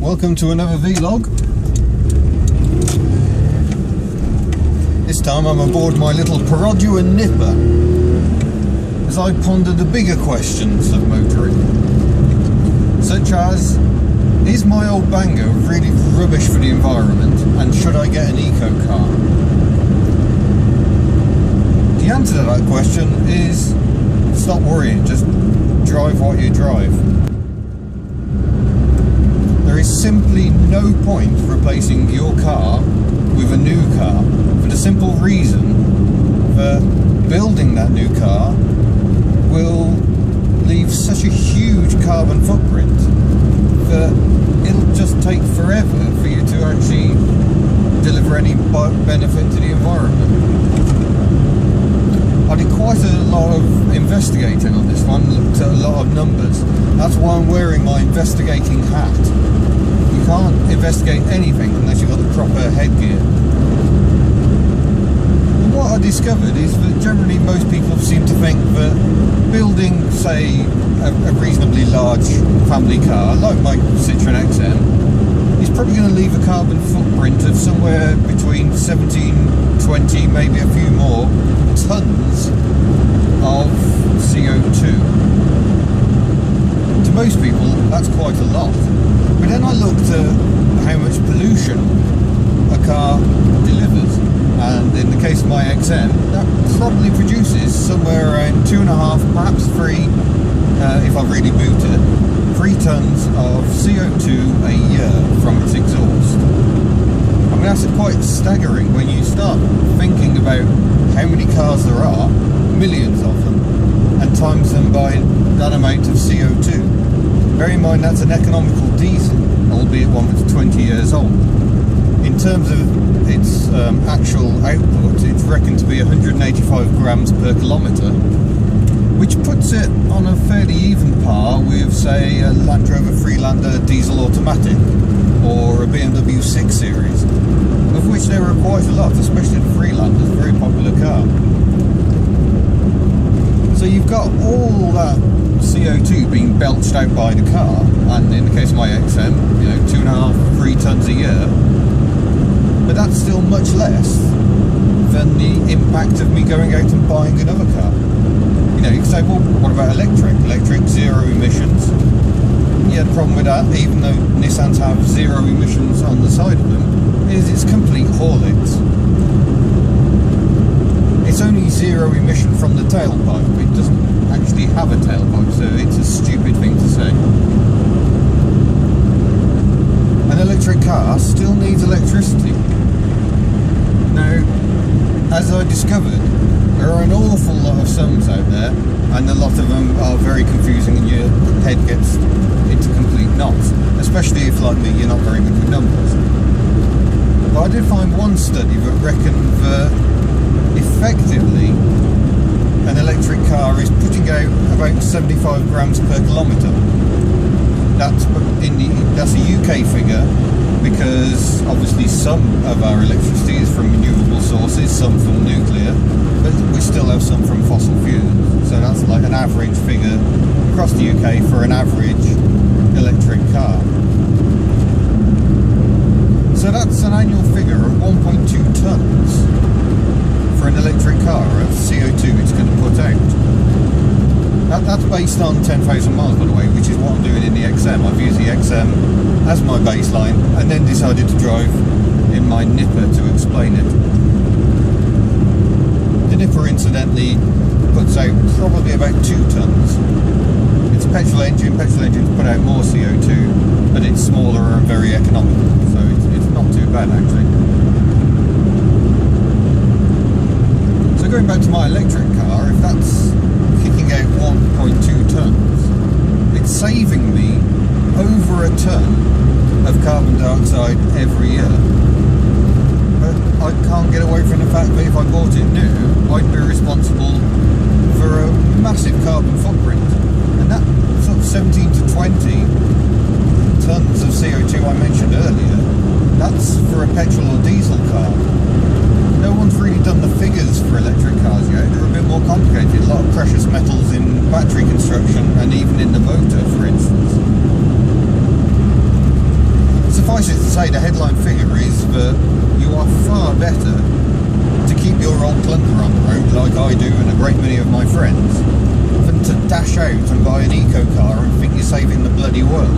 Welcome to another vlog. This time I'm aboard my little Perodua Nippa as I ponder the bigger questions of motoring, such as, is my old banger really rubbish for the environment and should I get an eco car? The answer to that question is stop worrying, just drive what you drive. There is simply no point replacing your car with a new car for the simple reason that building that new car will leave such a huge carbon footprint that it'll just take forever for you to actually deliver any benefit to the environment. I did quite a lot of investigating on this one, looked at a lot of numbers. That's why I'm wearing my investigating hat. You can't investigate anything unless you've got the proper headgear. And what I discovered is that generally most people seem to think that building, say, a reasonably large family car, like my Citroen XM, is probably going to leave a carbon footprint of somewhere between 17, 20, maybe a few more tons of CO2. To most people, that's quite a lot. But then I looked at how much pollution a car delivers, and in the case of my XM, that probably produces somewhere around 2.5, perhaps 3, if I really boot it, 3 tons of CO2 a year from its exhaust. I mean, that's quite staggering when you start thinking about how many cars there are, millions of them, and times them by that amount of CO2. Bear in mind that's an economical diesel, albeit one that's 20 years old. In terms of its actual output, it's reckoned to be 185 grams per kilometre, which puts it on a fairly even par with, say, a Land Rover Freelander diesel automatic or a BMW 6 Series, of which there are quite a lot, especially the Freelander, a very popular car. So you've got all that CO2 being belched out by the car, and in the case of my XM, 2.5, 3 tons a year, but that's still much less than the impact of me going out and buying another car. You can say, well, what about electric? Electric, zero emissions. Yeah, the problem with that, even though Nissans have zero emissions on the side of them, is it's complete haulage. It's only zero emission from the tailpipe. It doesn't actually have a tailpipe, so it's a stupid thing to say. An electric car still needs electricity. Now, as I discovered, there are an awful lot of sums out there, and a lot of them are very confusing and your head gets into complete knots, especially if, like me, you're not very good with numbers. But I did find one study that reckoned that effectively an electric car is putting out about 75 grams per kilometre. That's a UK figure, because obviously some of our electricity is from renewable sources, some from nuclear, but we still have some from fossil fuels. So that's like an average figure across the UK for an average electric car. So that's an annual figure of 1.2 tonnes for an electric car of CO2 it's going to put out. That's based on 10,000 miles, by the way, which is what I'm doing in the XM. I've used the XM as my baseline and then decided to drive in my Nippa to explain it. The Nippa, incidentally, puts out probably about 2 tonnes. It's a petrol engine. Petrol engines put out more CO2, but it's smaller and very economical, so it's not too bad, actually. So going back to my electric car, if that's kicking out 1.2 tonnes, it's saving me over a tonne of carbon dioxide every year. But I can't get away from the fact that if I bought it new, I'd be responsible for a massive carbon footprint. And that sort of 17 to 20 tonnes of CO2 I mentioned earlier, that's for a petrol or diesel car. No one's really done the figures for electric cars yet. They're a bit more complicated. A lot of precious metals in battery construction and even in the motor, for instance. suffice it to say, the headline figure is that you are far better to keep your old clunker on the road, like I do and a great many of my friends, than to dash out and buy an eco car and think you're saving the bloody world.